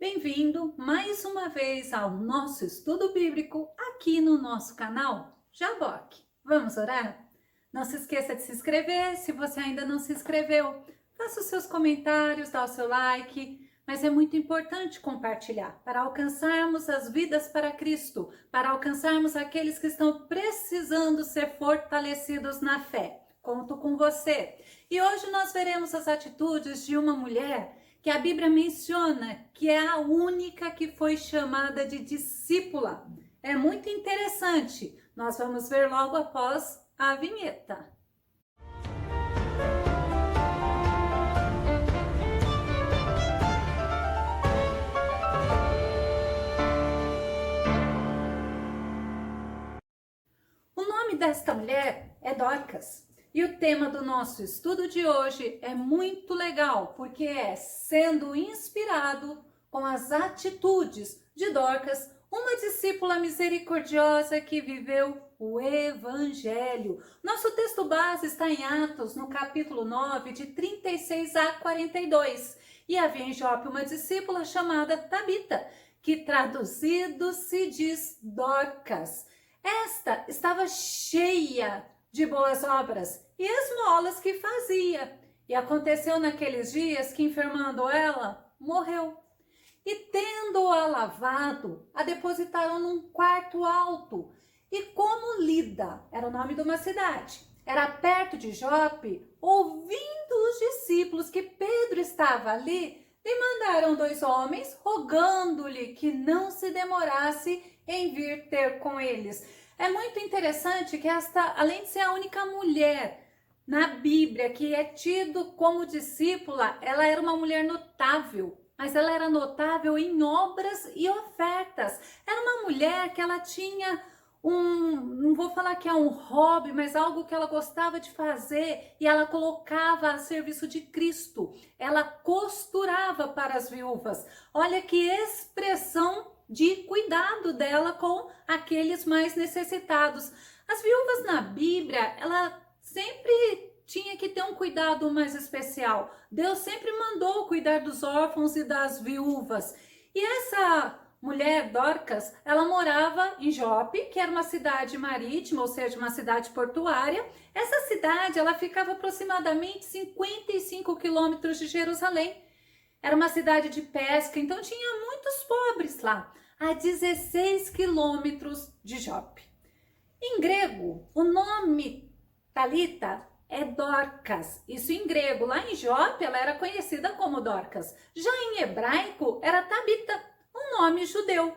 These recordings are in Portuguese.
Bem-vindo mais uma vez ao nosso estudo bíblico aqui no nosso canal Jaboque. Vamos orar? Não se esqueça de se inscrever se você ainda não se inscreveu. Faça os seus comentários, dá o seu like, mas é muito importante compartilhar para alcançarmos as vidas para Cristo, para alcançarmos aqueles que estão precisando ser fortalecidos na fé. Conto com você. E hoje nós veremos as atitudes de uma mulher que a Bíblia menciona que é a única que foi chamada de discípula. É muito interessante. Nós vamos ver logo após a vinheta. O nome desta mulher é Dorcas. E o tema do nosso estudo de hoje é muito legal, porque é sendo inspirado com as atitudes de Dorcas, uma discípula misericordiosa que viveu o Evangelho. Nosso texto base está em Atos, no capítulo 9, de 36 a 42. E havia em Jope uma discípula chamada Tabita, que traduzido se diz Dorcas. Esta estava cheia de boas obras e esmolas que fazia. E aconteceu naqueles dias que, enfermando ela, morreu. E tendo-a lavado, a depositaram num quarto alto. E como Lida, era o nome de uma cidade, era perto de Jope, ouvindo os discípulos que Pedro estava ali, lhe mandaram 2 homens, rogando-lhe que não se demorasse em vir ter com eles. É muito interessante que esta, além de ser a única mulher na Bíblia que é tido como discípula, ela era uma mulher notável, mas ela era notável em obras e ofertas. Era uma mulher que ela tinha não vou falar que é um hobby, mas algo que ela gostava de fazer e ela colocava a serviço de Cristo. Ela costurava para as viúvas. Olha que expressão de cuidado dela com aqueles mais necessitados. As viúvas na Bíblia, ela sempre tinha que ter um cuidado mais especial. Deus sempre mandou cuidar dos órfãos e das viúvas. E essa mulher, Dorcas, ela morava em Jope, que era uma cidade marítima, ou seja, uma cidade portuária. Essa cidade, ela ficava aproximadamente 55 quilômetros de Jerusalém. Era uma cidade de pesca, então tinha muitos pobres lá, a 16 quilômetros de Jope. Em grego, o nome Talita é Dorcas. Isso em grego. Lá em Jope, ela era conhecida como Dorcas. Já em hebraico, era Tabita, um nome judeu.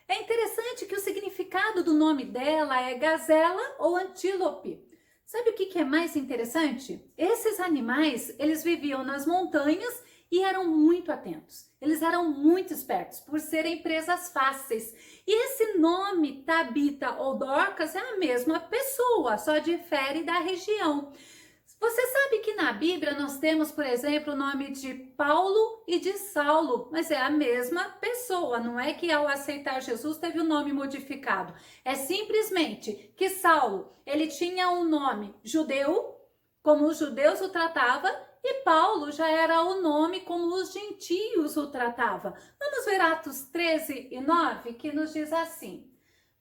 É interessante que o significado do nome dela é gazela ou antílope. Sabe o que é mais interessante? Esses animais, eles viviam nas montanhas e eram muito atentos. Eles eram muito espertos por serem presas fáceis. E esse nome, Tabita ou Dorcas, é a mesma pessoa, só difere da região. Você sabe que na Bíblia nós temos, por exemplo, o nome de Paulo e de Saulo, mas é a mesma pessoa, não é que ao aceitar Jesus teve o nome modificado. É simplesmente que Saulo, ele tinha um nome judeu, como os judeus o tratavam, e Paulo já era o nome como os gentios o tratavam. Vamos ver Atos 13 e 9, que nos diz assim: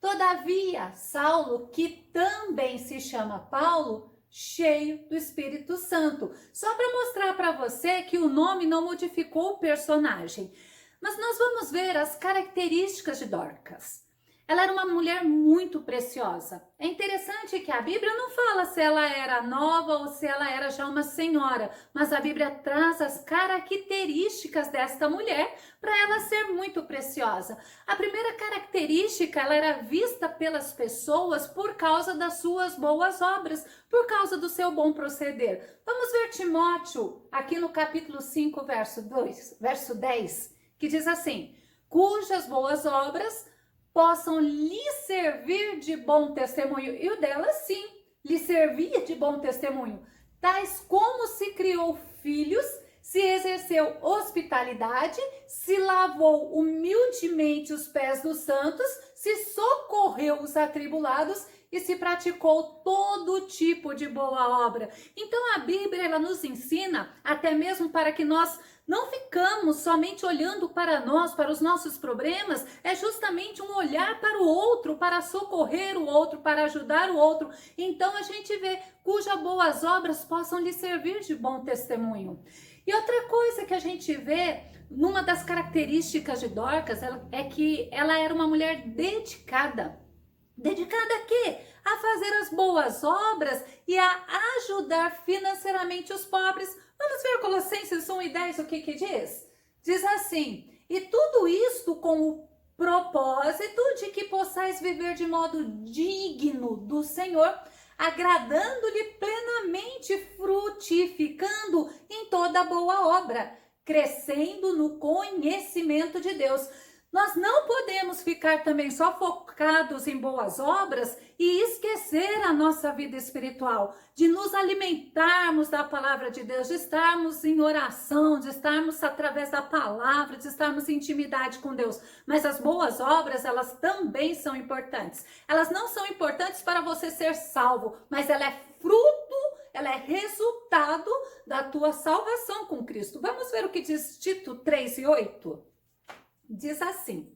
Todavia, Saulo, que também se chama Paulo, cheio do Espírito Santo. Só para mostrar para você que o nome não modificou o personagem. Mas nós vamos ver as características de Dorcas. Ela era uma mulher muito preciosa. É interessante que a Bíblia não fala se ela era nova ou se ela era já uma senhora, mas a Bíblia traz as características desta mulher para ela ser muito preciosa. A primeira característica, ela era vista pelas pessoas por causa das suas boas obras, por causa do seu bom proceder. Vamos ver Timóteo, aqui no capítulo 5, verso 10, que diz assim: cujas boas obras possam lhe servir de bom testemunho. E o dela, sim, lhe servia de bom testemunho. Tais como se criou filhos, se exerceu hospitalidade, se lavou humildemente os pés dos santos, se socorreu os atribulados e se praticou todo tipo de boa obra. Então a Bíblia ela nos ensina, até mesmo para que nós não ficamos somente olhando para nós, para os nossos problemas, é justamente um olhar para o outro, para socorrer o outro, para ajudar o outro. Então a gente vê cujas boas obras possam lhe servir de bom testemunho. E outra coisa que a gente vê, numa das características de Dorcas, é que ela era uma mulher dedicada. Dedicada a quê? A fazer as boas obras e a ajudar financeiramente os pobres. Vamos ver Colossenses 1:10, o que diz? Diz assim, e tudo isto com o propósito de que possais viver de modo digno do Senhor, agradando-lhe plenamente, frutificando em toda boa obra, crescendo no conhecimento de Deus. Nós não podemos ficar também só focados em boas obras e esquecer a nossa vida espiritual, de nos alimentarmos da palavra de Deus, de estarmos em oração, de estarmos através da palavra, de estarmos em intimidade com Deus. Mas as boas obras, elas também são importantes. Elas não são importantes para você ser salvo, mas ela é fruto, ela é resultado da tua salvação com Cristo. Vamos ver o que diz Tito 3:8? Diz assim,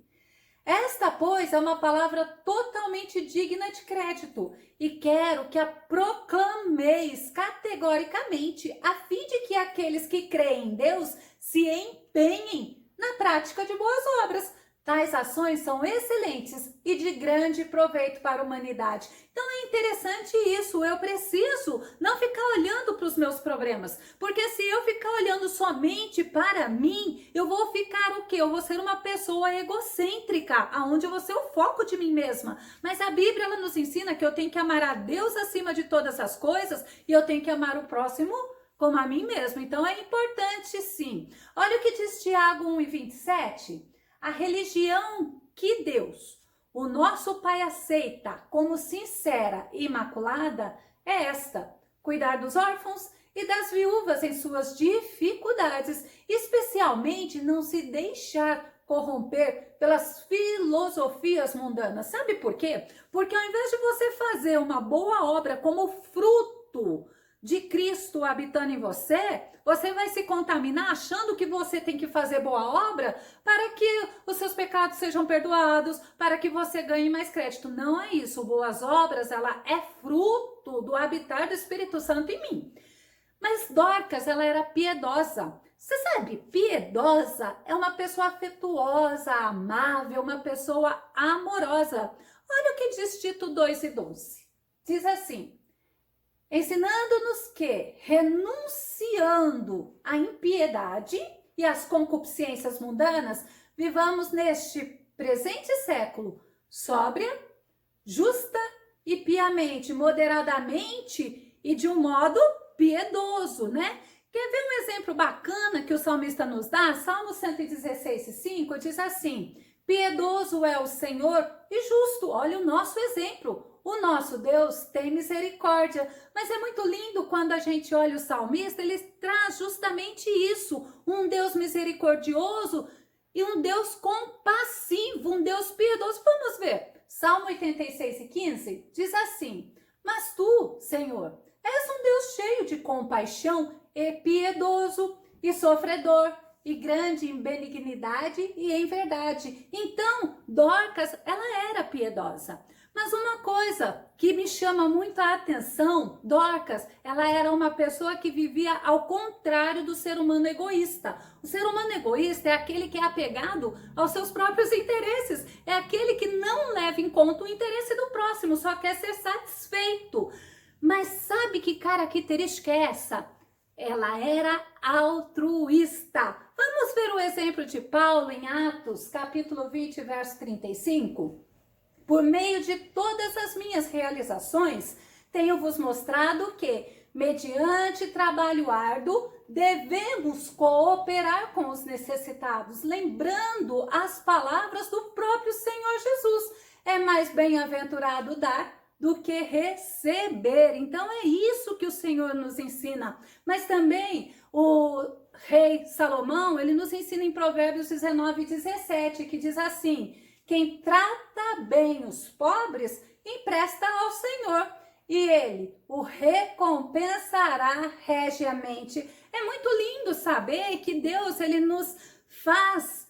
esta, pois, é uma palavra totalmente digna de crédito e quero que a proclameis categoricamente, a fim de que aqueles que creem em Deus se empenhem na prática de boas obras. Tais ações são excelentes e de grande proveito para a humanidade. Então é interessante isso, eu preciso não ficar olhando para os meus problemas, porque se eu ficar olhando somente para mim, eu vou ficar o quê? Eu vou ser uma pessoa egocêntrica, aonde eu vou ser o foco de mim mesma. Mas a Bíblia ela nos ensina que eu tenho que amar a Deus acima de todas as coisas e eu tenho que amar o próximo como a mim mesma. Então é importante sim. Olha o que diz Tiago 1:27. A religião que Deus, o nosso Pai, aceita como sincera e imaculada é esta: cuidar dos órfãos e das viúvas em suas dificuldades, especialmente não se deixar corromper pelas filosofias mundanas. Sabe por quê? Porque ao invés de você fazer uma boa obra como fruto de Cristo habitando em você, você vai se contaminar achando que você tem que fazer boa obra para que os seus pecados sejam perdoados, para que você ganhe mais crédito. Não é isso. Boas obras, ela é fruto do habitar do Espírito Santo em mim. Mas Dorcas, ela era piedosa. Você sabe, piedosa é uma pessoa afetuosa, amável, uma pessoa amorosa. Olha o que diz Tito 2:12. Diz assim, ensinando-nos que, renunciando à impiedade e às concupiscências mundanas, vivamos neste presente século sóbria, justa e piamente, moderadamente e de um modo piedoso, né? Quer ver um exemplo bacana que o salmista nos dá? Salmo 116:5 diz assim, piedoso é o Senhor e justo. Olha o nosso exemplo. O nosso Deus tem misericórdia, mas é muito lindo quando a gente olha o salmista, ele traz justamente isso, um Deus misericordioso e um Deus compassivo, um Deus piedoso. Vamos ver, Salmo 86:15 diz assim, mas tu, Senhor, és um Deus cheio de compaixão e piedoso e sofredor, e grande em benignidade e em verdade. Então, Dorcas, ela era piedosa. Mas uma coisa que me chama muito a atenção, Dorcas, ela era uma pessoa que vivia ao contrário do ser humano egoísta. O ser humano egoísta é aquele que é apegado aos seus próprios interesses, é aquele que não leva em conta o interesse do próximo, só quer ser satisfeito. Mas sabe que característica é essa? Ela era altruísta. Vamos ver o exemplo de Paulo em Atos, capítulo 20, verso 35? Por meio de todas as minhas realizações, tenho-vos mostrado que, mediante trabalho árduo, devemos cooperar com os necessitados, lembrando as palavras do próprio Senhor Jesus. É mais bem-aventurado dar do que receber. Então é isso que o Senhor nos ensina. Mas também o rei Salomão, ele nos ensina em Provérbios 19:17, que diz assim, quem trata bem os pobres empresta ao Senhor e ele o recompensará regiamente. É muito lindo saber que Deus, ele nos faz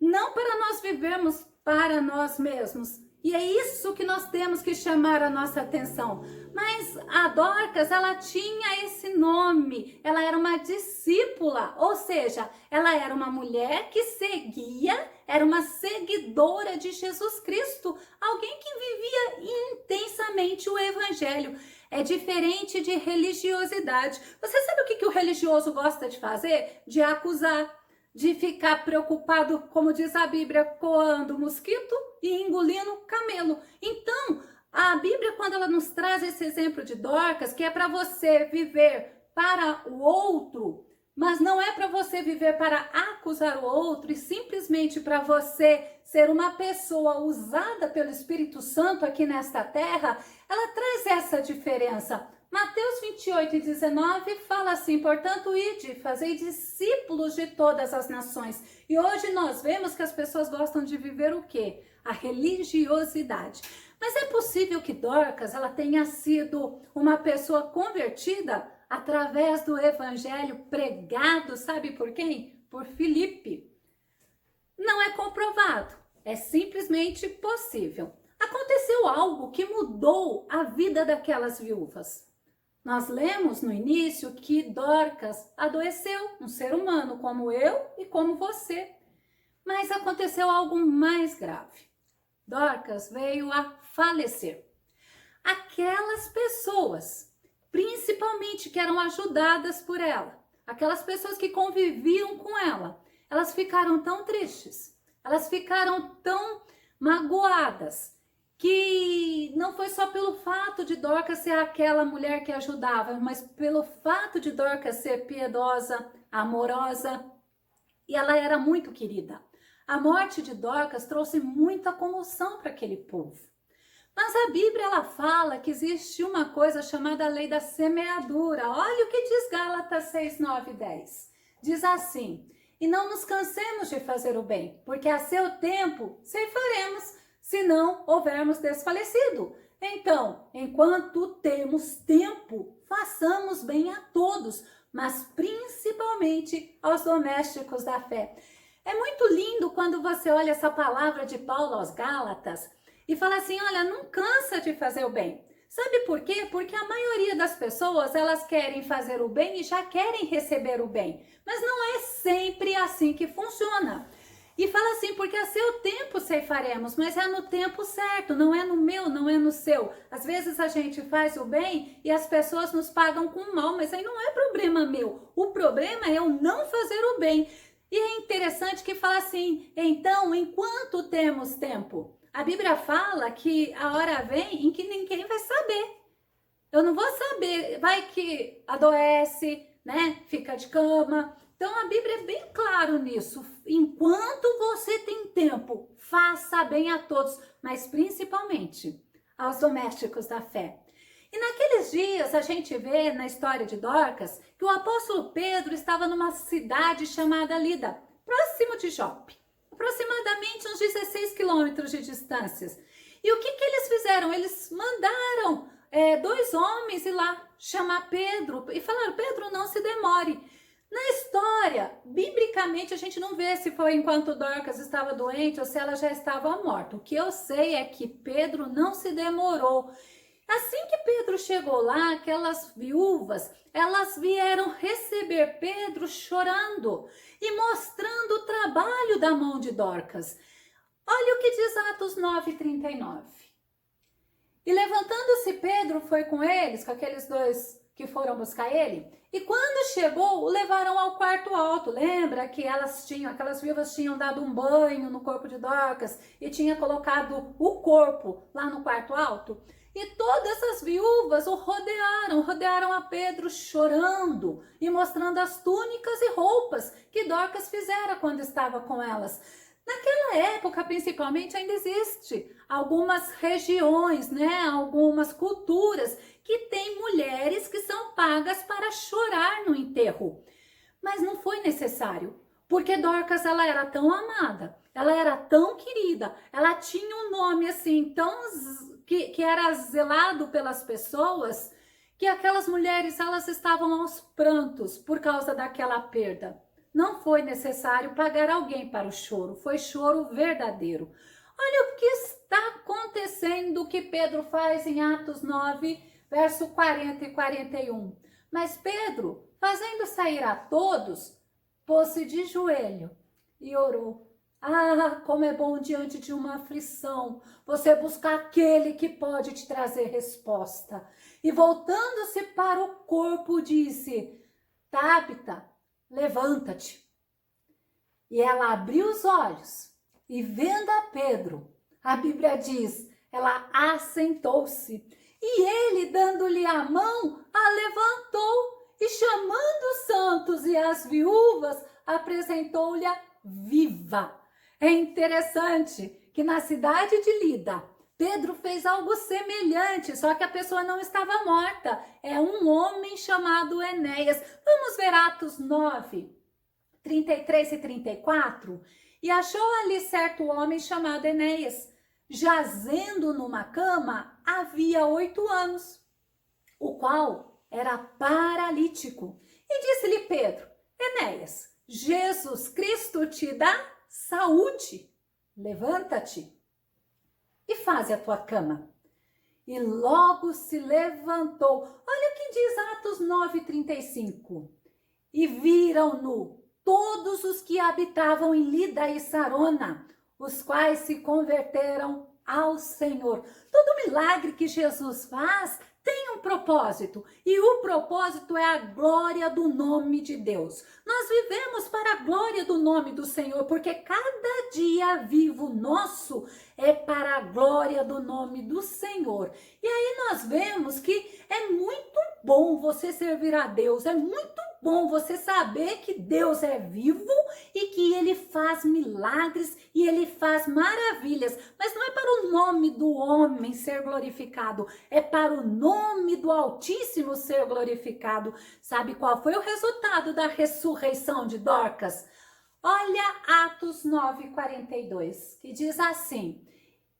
não para nós vivermos para nós mesmos. E é isso que nós temos que chamar a nossa atenção. Mas a Dorcas, ela tinha esse nome, ela era uma discípula, ou seja, ela era uma mulher que seguia, era uma seguidora de Jesus Cristo, alguém que vivia intensamente o evangelho. É diferente de religiosidade. Você sabe o que o religioso gosta de fazer? De acusar, de ficar preocupado, como diz a Bíblia, coando mosquito e engolindo camelo. Então, a Bíblia, quando ela nos traz esse exemplo de Dorcas, que é para você viver para o outro, mas não é para você viver para acusar o outro e simplesmente para você ser uma pessoa usada pelo Espírito Santo aqui nesta terra, ela traz essa diferença. Mateus 28:19 fala assim: portanto, ide, fazei discípulos de todas as nações. E hoje nós vemos que as pessoas gostam de viver o quê? A religiosidade. Mas é possível que Dorcas, ela tenha sido uma pessoa convertida através do evangelho pregado, sabe por quem? Por Filipe. Não é comprovado, é simplesmente possível. Aconteceu algo que mudou a vida daquelas viúvas. Nós lemos no início que Dorcas adoeceu, um ser humano como eu e como você. Mas aconteceu algo mais grave. Dorcas veio a falecer. Aquelas pessoas, principalmente que eram ajudadas por ela, aquelas pessoas que conviviam com ela, elas ficaram tão tristes, elas ficaram tão magoadas, que não foi só pelo fato de Dorcas ser aquela mulher que ajudava, mas pelo fato de Dorcas ser piedosa, amorosa, e ela era muito querida. A morte de Dorcas trouxe muita comoção para aquele povo. Mas a Bíblia, ela fala que existe uma coisa chamada lei da semeadura. Olha o que diz Gálatas 6, 9 e 10. Diz assim: e não nos cansemos de fazer o bem, porque a seu tempo ceifaremos, se não houvermos desfalecido. Então, enquanto temos tempo, façamos bem a todos, mas principalmente aos domésticos da fé. É muito lindo quando você olha essa palavra de Paulo aos Gálatas e fala assim: olha, não cansa de fazer o bem. Sabe por quê? Porque a maioria das pessoas, elas querem fazer o bem e já querem receber o bem. Mas não é sempre assim que funciona. E fala assim: porque a seu tempo ceifaremos, mas é no tempo certo, não é no meu, não é no seu. Às vezes a gente faz o bem e as pessoas nos pagam com o mal, mas aí não é problema meu. O problema é eu não fazer o bem. E é interessante que fala assim: então, enquanto temos tempo, a Bíblia fala que a hora vem em que ninguém vai saber. Eu não vou saber, vai que adoece, né? Fica de cama. Então a Bíblia é bem claro nisso. Enquanto você tem tempo, faça bem a todos, mas principalmente aos domésticos da fé. E naqueles dias a gente vê na história de Dorcas que o apóstolo Pedro estava numa cidade chamada Lida, próximo de Jope, aproximadamente uns 16 quilômetros de distância. E o que eles fizeram? Eles mandaram 2 homens ir lá chamar Pedro e falaram: Pedro, não se demore. Na história, biblicamente, a gente não vê se foi enquanto Dorcas estava doente ou se ela já estava morta. O que eu sei é que Pedro não se demorou. Assim que Pedro chegou lá, aquelas viúvas, elas vieram receber Pedro chorando e mostrando o trabalho da mão de Dorcas. Olha o que diz Atos 9:39. E levantando-se Pedro foi com eles, com aqueles 2 que foram buscar ele, e quando chegou, o levaram ao quarto alto. Lembra que aquelas viúvas tinham dado um banho no corpo de Dorcas e tinha colocado o corpo lá no quarto alto? E todas as viúvas o rodearam a Pedro chorando e mostrando as túnicas e roupas que Dorcas fizera quando estava com elas. Naquela época, principalmente, ainda existe algumas regiões, né, algumas culturas que têm mulheres que são pagas para chorar no enterro. Mas não foi necessário, porque Dorcas, ela era tão amada, ela era tão querida, ela tinha um nome assim tão que era zelado pelas pessoas, que aquelas mulheres elas estavam aos prantos por causa daquela perda. Não foi necessário pagar alguém para o choro, foi choro verdadeiro. Olha o que está acontecendo, que Pedro faz em Atos 9, verso 40 e 41. Mas Pedro, fazendo sair a todos, pôs-se de joelho e orou. Ah, como é bom diante de uma aflição você buscar aquele que pode te trazer resposta. E voltando-se para o corpo, disse: Tábita, levanta-te. E ela abriu os olhos e vendo a Pedro, a Bíblia diz, ela assentou-se. E ele, dando-lhe a mão, a levantou e chamando os santos e as viúvas, apresentou-lhe viva. É interessante que na cidade de Lida, Pedro fez algo semelhante, só que a pessoa não estava morta. É um homem chamado Enéas. Vamos ver Atos 9, 33 e 34. E achou ali certo homem chamado Enéas, jazendo numa cama havia 8 anos, o qual era paralítico. E disse-lhe Pedro: Enéas, Jesus Cristo te dá saúde. Levanta-te e faze a tua cama. E logo se levantou. Olha o que diz Atos 9:35. E viram-no todos os que habitavam em Lida e Sarona, os quais se converteram ao Senhor. Todo milagre que Jesus faz tem um propósito, e o propósito é a glória do nome de Deus. Nós vivemos para a glória do nome do Senhor, porque cada dia vivo nosso é para a glória do nome do Senhor. E aí nós vemos que é muito bom você servir a Deus, é muito bom você saber que Deus é vivo e que Ele faz milagres e Ele faz maravilhas, mas não é para o nome do homem ser glorificado, é para o nome do Altíssimo ser glorificado. Sabe qual foi o resultado da ressurreição de Dorcas? Olha Atos 9:42, que diz assim: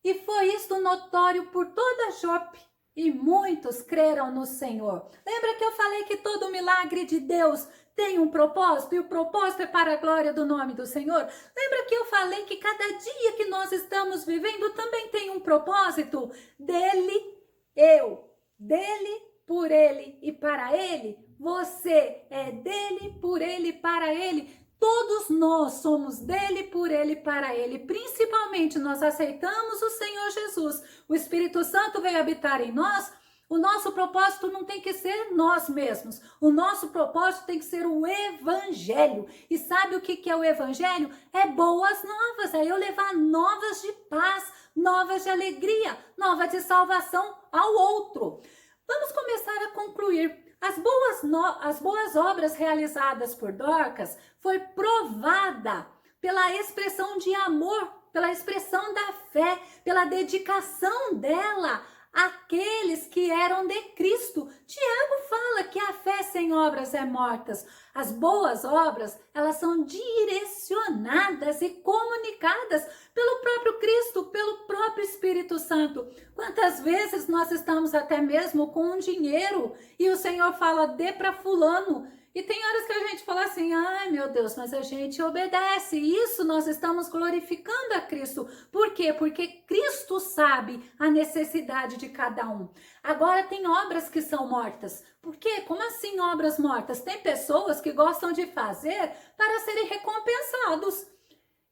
e foi isto notório por toda Jope, e muitos creram no Senhor. Lembra que eu falei que todo milagre de Deus tem um propósito, e o propósito é para a glória do nome do Senhor? Lembra que eu falei que cada dia que nós estamos vivendo também tem um propósito? Dele, eu, dele, por ele e para ele. Você é dele, por ele e para ele. Todos nós somos dele, por ele e para ele. Principalmente nós aceitamos o Senhor Jesus. O Espírito Santo veio habitar em nós. O nosso propósito não tem que ser nós mesmos. O nosso propósito tem que ser o Evangelho. E sabe o que é o Evangelho? É boas novas. É eu levar novas de paz, novas de alegria, novas de salvação ao outro. Vamos começar a concluir. As boas obras realizadas por Dorcas foi provada pela expressão de amor, pela expressão da fé, pela dedicação dela àqueles que eram de Cristo. Tiago fala que a fé sem obras é morta. As boas obras, elas são direcionadas e comunicadas pelo próprio Cristo, pelo próprio Espírito Santo. Quantas vezes nós estamos até mesmo com um dinheiro e o Senhor fala, dê para fulano. E tem horas que a gente fala assim, ai meu Deus, mas a gente obedece. Isso nós estamos glorificando a Cristo. Por quê? Porque Cristo sabe a necessidade de cada um. Agora tem obras que são mortas. Por quê? Como assim obras mortas? Tem pessoas que gostam de fazer para serem recompensados.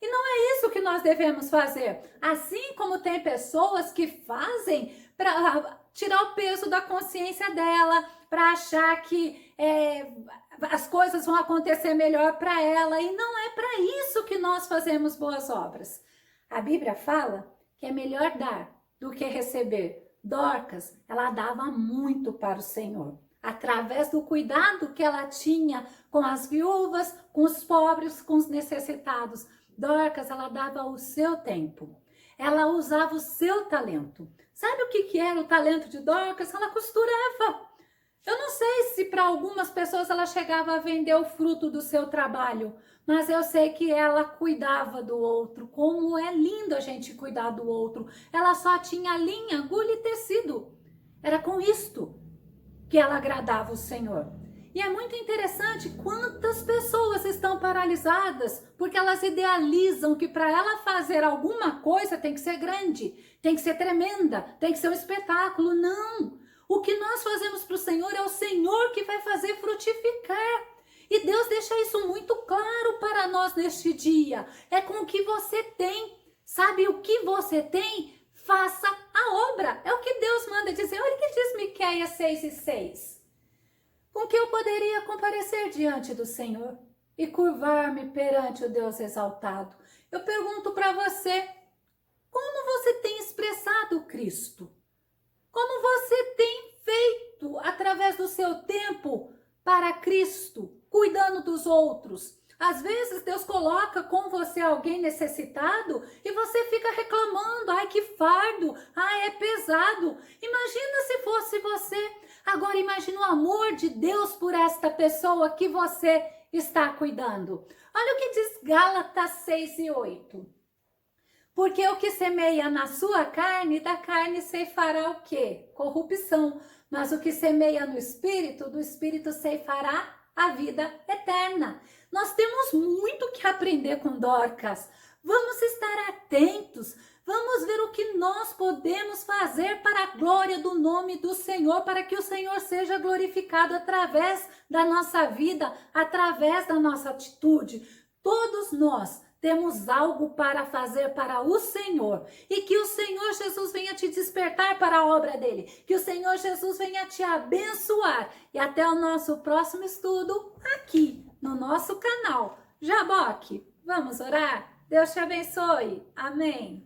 E não é isso que nós devemos fazer. Assim como tem pessoas que fazem para tirar o peso da consciência dela, para achar que as coisas vão acontecer melhor para ela. E não é para isso que nós fazemos boas obras. A Bíblia fala que é melhor dar do que receber. Dorcas, ela dava muito para o Senhor, através do cuidado que ela tinha com as viúvas, com os pobres, com os necessitados. Dorcas, ela dava o seu tempo, ela usava o seu talento. Sabe o que era o talento de Dorcas? Ela costurava. Eu não sei se para algumas pessoas ela chegava a vender o fruto do seu trabalho, mas eu sei que ela cuidava do outro. Como é lindo a gente cuidar do outro. Ela só tinha linha, agulha e tecido. Era com isto que ela agradava o Senhor. E é muito interessante quantas pessoas estão paralisadas porque elas idealizam que para ela fazer alguma coisa tem que ser grande, tem que ser tremenda, tem que ser um espetáculo. Não! O que nós fazemos para o Senhor é o Senhor que vai fazer frutificar. E Deus deixa isso muito claro para nós neste dia. É com o que você tem. Sabe o que você tem? Faça a obra. É o que Deus manda dizer. Olha o que diz Miqueias 6:6. Com que eu poderia comparecer diante do Senhor e curvar-me perante o Deus exaltado? Eu pergunto para você, como você tem expressado Cristo? Como você tem feito através do seu tempo para Cristo, cuidando dos outros? Às vezes Deus coloca com você alguém necessitado e você fica reclamando, ai que fardo, ai é pesado. Imagina se fosse você. Agora imagina o amor de Deus por esta pessoa que você está cuidando. Olha o que diz Gálatas 6:8. Porque o que semeia na sua carne, da carne ceifará o quê? Corrupção. Mas o que semeia no Espírito, do Espírito ceifará a vida eterna. Nós temos muito que aprender com Dorcas. Vamos estar atentos. Vamos ver o que nós podemos fazer para a glória do nome do Senhor, para que o Senhor seja glorificado através da nossa vida, através da nossa atitude. Todos nós temos algo para fazer para o Senhor e que o Senhor Jesus venha te despertar para a obra dele, que o Senhor Jesus venha te abençoar e até o nosso próximo estudo aqui no nosso canal Jaboque. Vamos orar? Deus te abençoe. Amém.